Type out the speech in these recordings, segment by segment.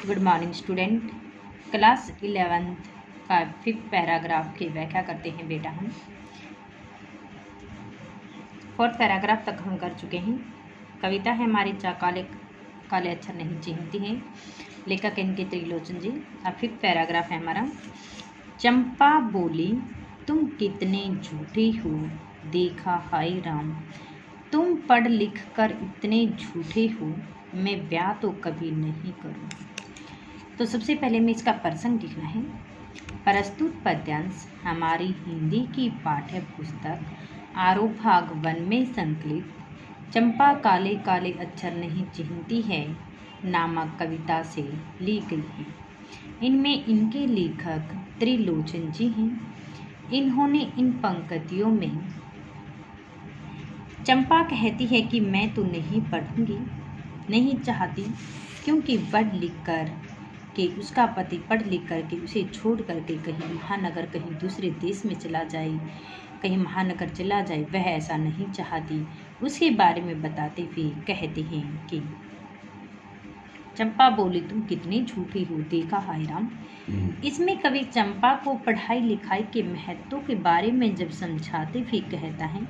Good morning student. Class 11th का 5th paragraph की व्याख्या करते हैं बेटा। हम 4th पैराग्राफ तक हम कर चुके हैं। कविता है हमारी काले काले अक्षर नहीं चिन्हती हैं, लेखक इनके त्रिलोचन जी। अब 5th पैराग्राफ है हमारा। चंपा बोली तुम कितने झूठे हो, देखा हाय राम, तुम पढ़ लिख कर इतने झूठे हो, मैं ब्याह तो कभी नहीं करूँ। तो सबसे पहले में इसका प्रसंग लिखना है। प्रस्तुत पद्यांश हमारी हिंदी की पाठ्य पुस्तक आरोभाग 1 में संकलित चंपा काले काले अक्षर नहीं चिन्हती है नामक कविता से ली गई है। इनमें इनके लेखक त्रिलोचन जी हैं। इन्होंने इन पंक्तियों में चंपा कहती है कि मैं तो नहीं पढ़ूंगी, नहीं चाहती, क्योंकि पढ़ लिख कर के उसका पति पढ़ लिख करके उसे छोड़ करके कहीं महानगर, कहीं दूसरे देश में चला जाए, कहीं महानगर चला जाए, वह ऐसा नहीं चाहती। उसके बारे में बताते हुए कहते हैं कि चंपा बोली तुम कितनी झूठी हो, देखा हाय राम। इसमें कवि चंपा को पढ़ाई लिखाई के महत्व के बारे में जब समझाते हुए कहता है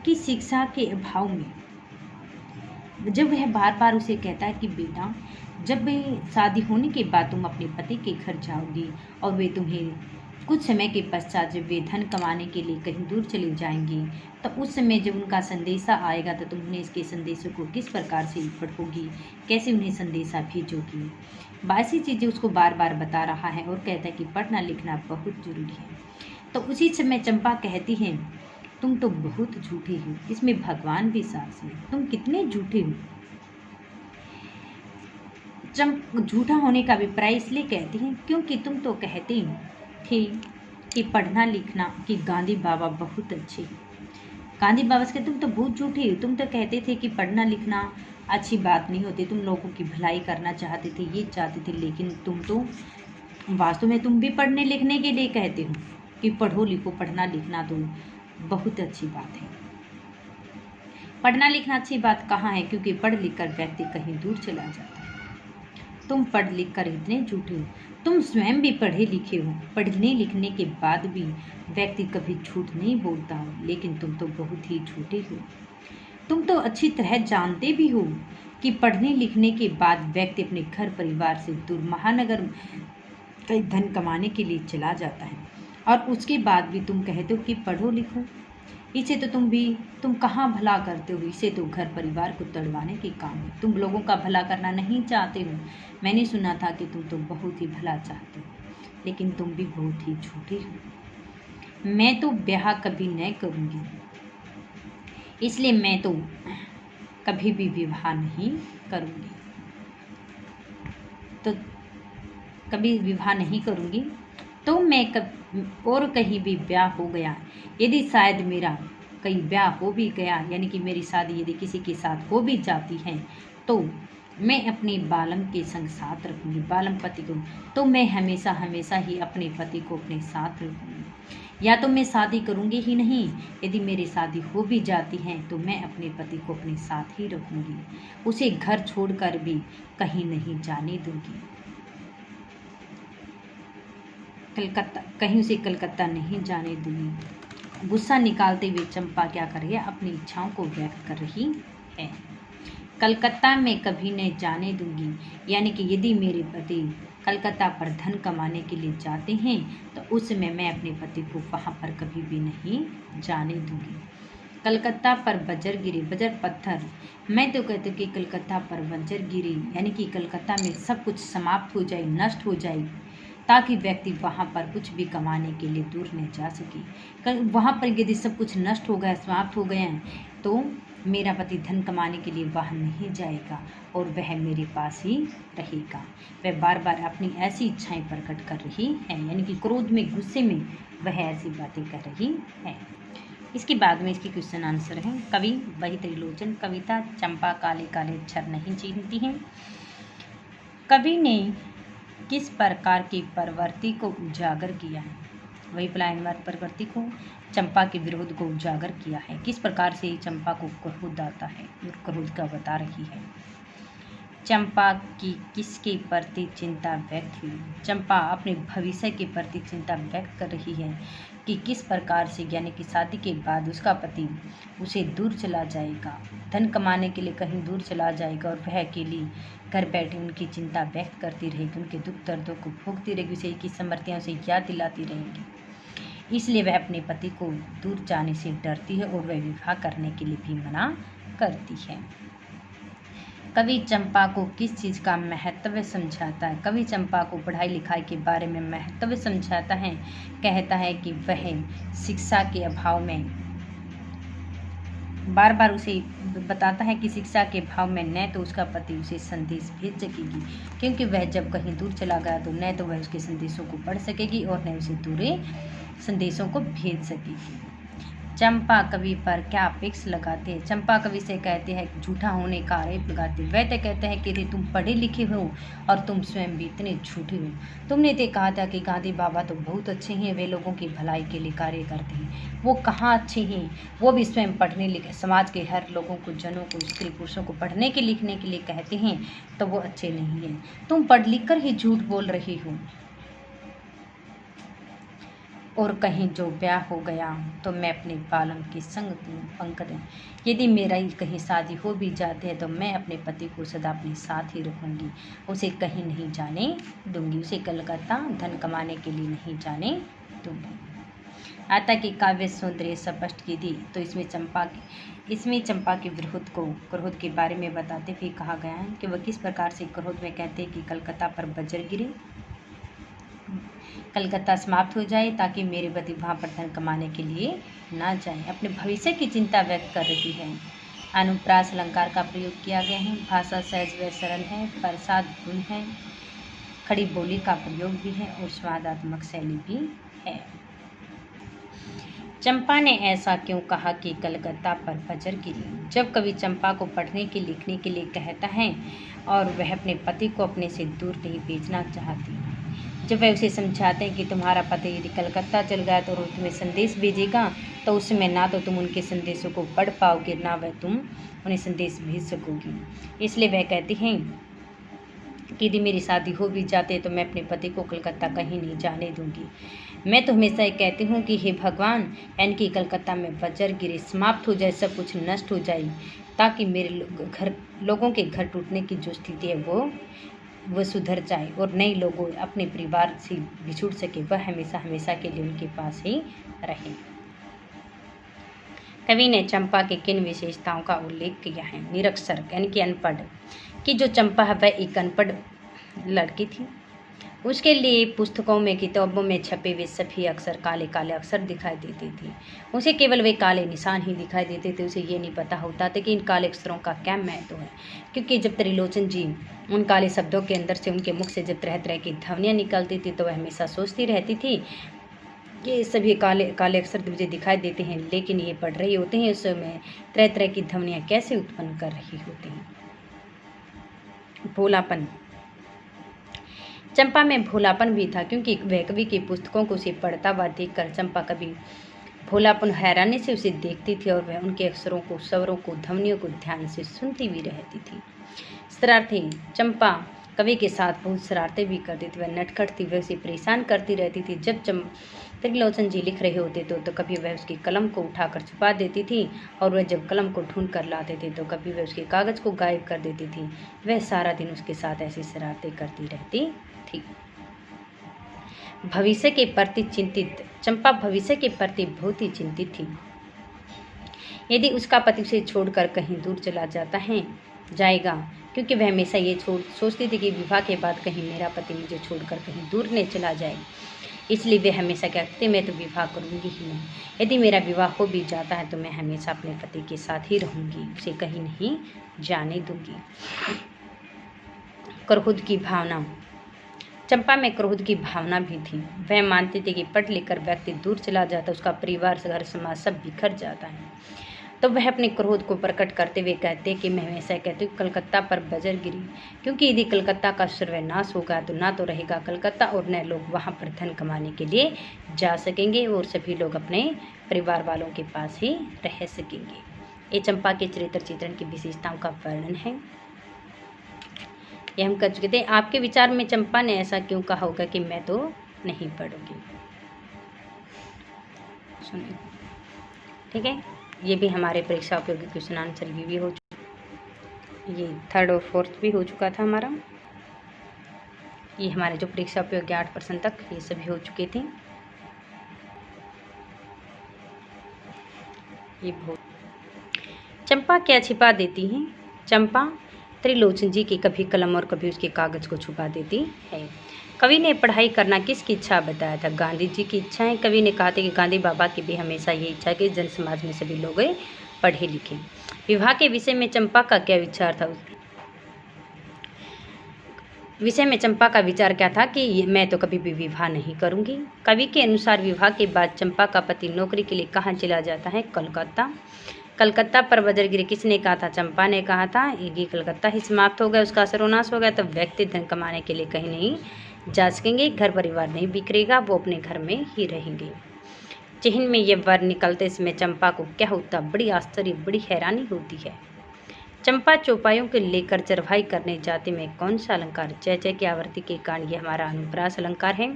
कि शिक्षा के अभाव में, जब वह बार बार उसे कहता है कि बेटा जब शादी होने के बाद तुम अपने पति के घर जाओगी और वे तुम्हें कुछ समय के पश्चात जब वे धन कमाने के लिए कहीं दूर चली जाएंगी, तो उस समय जब उनका संदेशा आएगा तो तुम उन्हें इसके संदेशों को किस प्रकार से पढ़ोगी, कैसे उन्हें संदेशा भेजोगी। बासी चीज़ें उसको बार बार बता रहा है और कहता है कि पढ़ना लिखना बहुत जरूरी है। तो उसी समय चंपा कहती है तुम तो बहुत झूठे हो, इसमें भगवान भी साथ है, तुम कितने झूठे हो। झूठा होने का अभिप्राय इसलिए कहती हैं क्योंकि तुम तो कहते थे कि पढ़ना लिखना, कि गांधी बाबा बहुत अच्छे, गांधी बाबा से तुम तो बहुत झूठे हो। तुम तो कहते थे कि पढ़ना लिखना अच्छी बात नहीं होती, तुम लोगों की भलाई करना चाहते थे, ये चाहते थे, लेकिन तुम तो वास्तव में तुम भी पढ़ने लिखने के लिए कहते हो कि पढ़ो लिखो, पढ़ना लिखना तो बहुत अच्छी बात है। पढ़ना लिखना अच्छी बात कहाँ है, क्योंकि पढ़ लिख कर व्यक्ति कहीं दूर चला जाता है। तुम पढ़ लिख कर इतने झूठे हो, तुम स्वयं भी पढ़े लिखे हो, पढ़ने लिखने के बाद भी व्यक्ति कभी झूठ नहीं बोलता हो, लेकिन तुम तो बहुत ही झूठे हो। तुम तो अच्छी तरह जानते भी हो कि पढ़ने लिखने के बाद व्यक्ति अपने घर परिवार से दूर महानगर कहीं धन कमाने के लिए चला जाता है, और उसके बाद भी तुम कहते हो कि पढ़ो लिखो। इसे तो तुम कहाँ भला करते हो, इसे तो घर परिवार को तड़वाने के काम है। तुम लोगों का भला करना नहीं चाहते हो। मैंने सुना था कि तुम तो बहुत ही भला चाहते हो, लेकिन तुम भी बहुत ही झूठे हो। मैं तो ब्याह कभी नहीं करूँगी, इसलिए मैं तो कभी भी विवाह नहीं करूँगी। तो कभी विवाह नहीं करूँगी तो मैं और कहीं भी ब्याह हो गया, यदि शायद मेरा कहीं ब्याह हो भी गया, यानी कि मेरी शादी यदि किसी के साथ हो भी जाती है, तो मैं अपने बालम के संग साथ रखूँगी, बालम पति को, तो मैं हमेशा हमेशा ही अपने पति को अपने साथ रखूँगी। या तो मैं शादी करूँगी ही नहीं, यदि मेरी शादी हो भी जाती है तो मैं अपने पति को अपने साथ ही रखूँगी, उसे घर छोड़कर भी कहीं नहीं जाने दूँगी। कलकत्ता, कहीं उसे कलकत्ता नहीं जाने दूंगी। गुस्सा निकालते हुए चंपा क्या कर रही है, अपनी इच्छाओं को व्यक्त कर रही है। कलकत्ता में कभी नहीं जाने दूंगी, यानी कि यदि मेरे पति कलकत्ता पर धन कमाने के लिए जाते हैं तो उस समय मैं अपने पति को वहाँ पर कभी भी नहीं जाने दूंगी। कलकत्ता पर बजर गिरे, बजर पत्थर, मैं तो कहती हूँ कि कलकत्ता पर बजर गिरे, यानी कि कलकत्ता में सब कुछ समाप्त हो जाए, नष्ट हो जाए, ताकि व्यक्ति वहाँ पर कुछ भी कमाने के लिए दूर नहीं जा सके। वहाँ पर यदि सब कुछ नष्ट हो गया, समाप्त हो गए हैं, तो मेरा पति धन कमाने के लिए वहाँ नहीं जाएगा और वह मेरे पास ही रहेगा। वह बार बार अपनी ऐसी इच्छाएं प्रकट कर रही है, यानी कि क्रोध में, गुस्से में वह ऐसी बातें कर रही है। इसके बाद में इसकी क्वेश्चन आंसर है। कवि वही त्रिलोचन। कविता चंपा काले काले अक्षर नहीं चिन्हती हैं। कवि ने किस प्रकार की प्रवृत्ति को उजागर किया है, वही पलायनवाद प्रवृत्ति को, चंपा के विरोध को उजागर किया है। किस प्रकार से चंपा को क्रोध आता है और क्रोध का बता रही है। चंपा की किसके प्रति चिंता व्यक्त हुई। चंपा अपने भविष्य के प्रति चिंता व्यक्त कर रही है कि किस प्रकार से, यानी कि शादी के बाद उसका पति उसे दूर चला जाएगा, धन कमाने के लिए कहीं दूर चला जाएगा, और वह अकेली घर बैठे उनकी चिंता व्यक्त करती रहेगी, उनके दुख दर्दों को भोगती रहेगी, उसे की समस्याओं से याद दिलाती रहेगी। इसलिए वह अपने पति को दूर जाने से डरती है और वह विवाह करने के लिए भी मना करती है। कवि चंपा को किस चीज़ का महत्व समझाता है। कवि चंपा को पढ़ाई लिखाई के बारे में महत्व समझाता है। कहता है कि वह शिक्षा के अभाव में, बार बार उसे बताता है कि शिक्षा के अभाव में न तो उसका पति उसे संदेश भेज सकेगी, क्योंकि वह जब कहीं दूर चला गया तो न तो वह उसके संदेशों को पढ़ सकेगी और न उसे दूरे संदेशों को भेज सकेगी। चंपा कवि पर क्या अपेक्षा लगाते हैं। चंपा कवि से कहते हैं झूठा होने का आरोप लगाते। वह तो कहते हैं कि तुम पढ़े लिखे हो और तुम स्वयं भी इतने झूठे हो। तुमने तो कहा था कि गांधी बाबा तो बहुत अच्छे हैं, वे लोगों की भलाई के लिए कार्य करते हैं। वो कहाँ अच्छे हैं, वो भी स्वयं पढ़ने लिखे, समाज के हर लोगों को, जनों को, स्त्री पुरुषों को पढ़ने के लिखने के लिए कहते हैं, तो वो अच्छे नहीं हैं। तुम पढ़ लिख कर ही झूठ बोल रही हो। और कहीं जो ब्याह हो गया तो मैं अपने बालम के संग पंकज, यदि मेरा कहीं शादी हो भी जाती है तो मैं अपने पति को सदा अपने साथ ही रखूंगी, उसे कहीं नहीं जाने दूंगी, उसे कलकत्ता धन कमाने के लिए नहीं जाने दूंगी। आता कि काव्य सौंदर्य स्पष्ट की थी, तो इसमें चंपा के क्रोध के बारे में बताते हुए कहा गया है कि वह किस प्रकार से क्रोध में कहते हैं कि कलकत्ता पर बजर गिरे, कलकत्ता समाप्त हो जाए ताकि मेरे पति वहाँ पर धन कमाने के लिए ना जाए। अपने भविष्य की चिंता व्यक्त कर रही है। अनुप्रास अलंकार का प्रयोग किया गया है। भाषा सहज व सरल है, प्रसाद गुण है, खड़ी बोली का प्रयोग भी है और स्वादात्मक शैली भी है। चंपा ने ऐसा क्यों कहा कि कलकत्ता पर बजर गिरी। जब कवि चंपा को पढ़ने के लिखने के लिए कहता है और वह अपने पति को अपने से दूर नहीं भेजना चाहती, जब वह उसे समझाते हैं कि तुम्हारा पति यदि कलकत्ता चल गया तो तुम्हें संदेश भेजेगा, तो उसमें ना तो तुम उनके संदेशों को पढ़ पाओगे, ना वह तुम उन्हें संदेश भेज सकोगी। इसलिए वह कहती हैं कि यदि मेरी शादी हो भी जाते तो मैं अपने पति को कलकत्ता कहीं नहीं जाने दूंगी। मैं तो हमेशा ये कहती हूँ कि हे भगवान, यानी कि कलकत्ता में बजर गिरे, समाप्त हो जाए, सब कुछ नष्ट हो जाए, ताकि मेरे लोगों के घर टूटने की जो स्थिति है वो सुधर जाए और नए लोगों अपने परिवार से बिछुड़ सके, वह हमेशा हमेशा के लिए उनके पास ही रहे। कवि ने चंपा के किन विशेषताओं का उल्लेख किया है। निरक्षर यानी कि अनपढ़, कि जो चंपा है वह एक अनपढ़ लड़की थी। उसके लिए पुस्तकों में, किताबों में छपे हुए सभी अक्षर काले काले अक्षर दिखाई देते थे। उसे केवल वे काले निशान ही दिखाई देते थे। उसे ये नहीं पता होता था कि इन काले अक्षरों का क्या महत्व है, क्योंकि जब त्रिलोचन जी उन काले शब्दों के अंदर से, उनके मुख से जब तरह तरह की ध्वनियाँ निकलती थी तो वह हमेशा सोचती रहती थी कि सभी काले काले अक्षर मुझे दिखाई देते हैं, लेकिन ये पढ़ रही होते हैं, उस समय तरह तरह की ध्वनियाँ कैसे उत्पन्न कर रही होती हैं। भोलापन, चंपा में भोलापन भी था, क्योंकि वह कवि की पुस्तकों को उसे पढ़ता हुआ देखकर चंपा कभी भोलापन हैरानी से उसे देखती थी और वह उनके अक्षरों को, स्वरों को, ध्वनियों को ध्यान से सुनती भी रहती थी। शरारती, चंपा कवि के साथ बहुत शरारतें भी करती थी। वह नटखट थी, वह उसे परेशान करती रहती थी। जब त्रिलोचन जी लिख रहे होते तो कभी वह उसकी कलम को उठाकर छुपा देती थी, और वह जब कलम को ढूंढ कर लाते थे तो कभी वह उसके कागज़ को गायब कर देती थी। वह सारा दिन उसके साथ ऐसी शरारतें करती रहती थी। भविष्य के प्रति चिंतित, चंपा भविष्य के प्रति बहुत ही चिंतित थी। यदि उसका पति उसे छोड़कर कहीं दूर चला जाएगा, क्योंकि वह हमेशा ये सोचती थी कि विवाह के बाद कहीं मेरा पति मुझे छोड़कर कहीं दूर नहीं चला जाए, इसलिए वे हमेशा कहते थे मैं तो विवाह करूंगी ही नहीं। यदि मेरा विवाह हो भी जाता है तो मैं हमेशा अपने पति के साथ ही रहूंगी, उसे कहीं नहीं जाने दूंगी। क्रोध की भावना, चंपा में क्रोध की भावना भी थी। वह मानती थी कि पढ़ लिख कर व्यक्ति दूर चला जाता, उसका परिवार, घर, समाज सब बिखर जाता है। तो वह अपने क्रोध को प्रकट करते हुए कहते कि मैं हमेशा कहती हूँ कलकत्ता पर बजर गिरी, क्योंकि यदि कलकत्ता का सर्वनाश होगा तो ना तो रहेगा कलकत्ता और न लोग वहाँ पर धन कमाने के लिए जा सकेंगे और सभी लोग अपने परिवार वालों के पास ही रह सकेंगे। ये चंपा के चरित्र चित्रण की विशेषताओं का वर्णन है। ये हम कर चुके थे। आपके विचार में चंपा ने ऐसा क्यों कहा होगा कि मैं तो नहीं पढ़ूंगी? सुनिए, ठीक है। ये भी हमारे परीक्षा उपयोगी क्वेश्चन आंसर ये भी हो चुका, ये 3rd और 4th भी हो चुका था हमारा। ये हमारे जो परीक्षा उपयोगी 8% तक ये सभी हो चुके थे। ये बहुत चंपा क्या छिपा देती हैं? चंपा त्रिलोचन जी की कभी कलम और कभी उसके कागज को छुपा देती है। कवि ने पढ़ाई करना किसकी इच्छा बताया था? गांधी जी की इच्छा है। कवि ने कहा था कि गांधी बाबा की भी हमेशा ये इच्छा कि जन समाज में सभी लोग पढ़े लिखे। विवाह के विषय में चंपा का क्या विचार था? विषय में चंपा का विचार क्या था कि मैं तो कभी भी विवाह नहीं करूंगी। कवि के अनुसार विवाह के बाद चंपा का पति नौकरी के लिए कहाँ चला जाता है? कलकत्ता। कलकत्ता पर वज्र गिरे किसने कहा था? चंपा ने कहा था। ये कलकत्ता ही समाप्त हो गया, उसका सर्वनाश हो गया, तो व्यक्ति धन कमाने के लिए कहीं नहीं जा सकेंगे, घर परिवार नहीं बिखरेगा, वो अपने घर में ही रहेंगे। चिन्ह में ये वर निकलते समय चंपा को क्या होता? बड़ी आश्चर्य, बड़ी हैरानी होती है। चंपा चौपाइयों को लेकर चरवाही करने जाते में कौन सा अलंकार? चय की आवृत्ति के कारण ये हमारा अनुप्रास अलंकार है।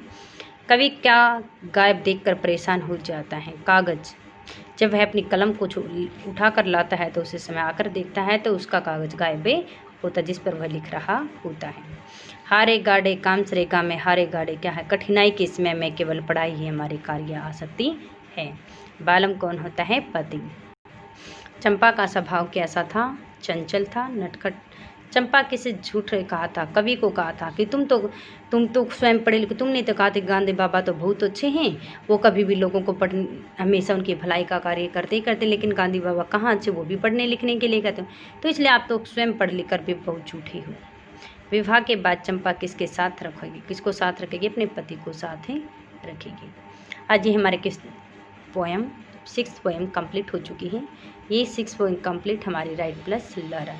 कवि क्या गायब देखकर परेशान हो जाता है? कागज। जब वह अपनी कलम को उठा कर लाता है तो उसे समय आकर देखता है तो उसका कागज गायब होता जिस पर वह लिख रहा होता है। हारे गाड़े काम सरेगा में हारे गाड़े क्या है? कठिनाई के समय में केवल पढ़ाई ही हमारे कार्य आ सकती है। बालम कौन होता है? पति। चंपा का स्वभाव कैसा था? चंचल था, नटखट। चंपा किसे झूठ कहा था? कवि को कहा था कि तुम तो स्वयं पढ़े लिखे, तुमने तो कहा था गांधी बाबा तो बहुत अच्छे हैं, वो कभी भी लोगों को हमेशा उनकी भलाई का कार्य करते ही करते, लेकिन गांधी बाबा कहाँ अच्छे, वो भी पढ़ने लिखने के लिए कहते हो, तो इसलिए आप तो स्वयं पढ़ लिख कर भी बहुत झूठी हो। विवाह के बाद चंपा किसके साथ रखेगी? किसको साथ रखेगी? अपने पति को साथ ही रखेगी। आज ये हमारे किस पोएम 6th पोएम कंप्लीट हो चुकी है। ये 6 पोएम कंप्लीट हमारी राइट प्लस लर्न।